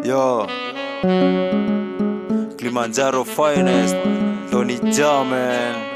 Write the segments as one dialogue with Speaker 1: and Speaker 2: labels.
Speaker 1: Yo, Kilimanjaro finest, Tony Jaman.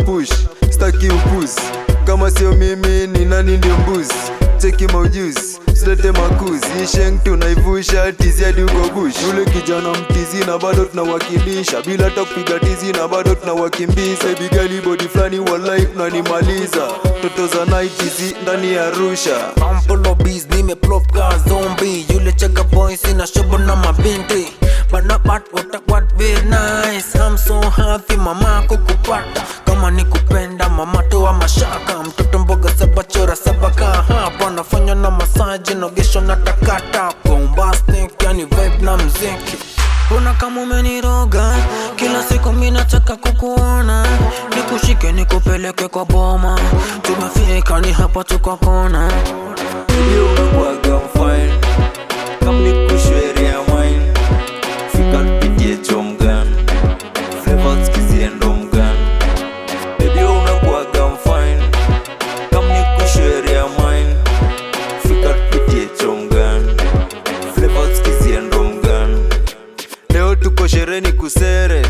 Speaker 2: Push, staki upuzi. Kama sio mimi ni nani ndio mbuzi? Cheki maujuzi, silete makuzi. Isheng tunaivusha tizi hadi uko bush. Yule kijana mtizi na bado tunawakilisha, bila hata kupiga tizi na bado tunawakimbiza. Bigali body flani wallahi tunanimaliza. Toto za night tizi ndani ya Arusha.
Speaker 3: Ampulo bees nimeplop ka zombie. Yule chaga boy sina shobo na mabinti. But not bad, what very nice. I'm so happy mama kukupata. Kama nikupenda mama toa mashaka. Mtoto mboga saba chora saba kaa hapa. Nafanya na massage nogesho na takata. Bombastic yani vibe na mziki. Una kama umeniroga, kila siku mimi nataka kukuona. Nikushike nikupeleke kwa boma. Tumefika ni hapa tuko kona.
Speaker 1: Baby unakuwaga fine, kama nikushweria wine. Fika tupitie chomgan, flavors kiziendo mgan. Baby unakuwaga fine, kama nikushweria wine. Fika tupitie chomgan, flavors kiziendo mgan.
Speaker 2: Leo tuko shereni kusere,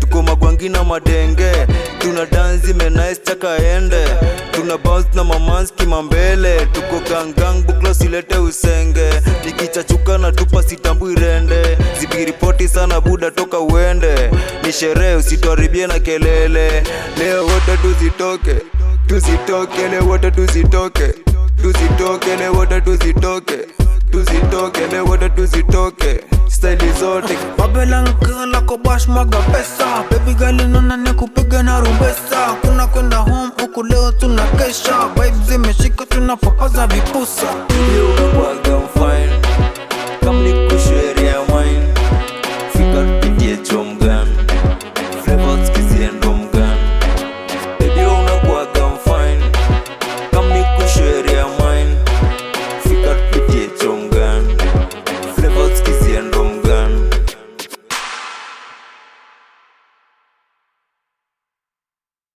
Speaker 2: tuko magwangi na madenge. Tuna danzi menais chaka ende. Tuna bounce na mamans kimambele. Tuko gangang buklo silete usenge. Nikichachuka na tupa sitambui rende. Zibiripoti sana buda toka uende. Ni sherehe usituharibie na kelele. Leo wote tuzitoke, tuzitoke. Leo wote tuzitoke, tuzitoke. Leo wote tuzitoke, tuzitoke. Leo wote tuzitoke. Style zote
Speaker 3: Babylon girl ako bash maga pesa. Baby girl nuna nikupiga na rumbesa. Kuna kwenda home huku leo tunakesha. Vibes zimeshika tunapopaza vipusa.
Speaker 1: Baby unakuwaga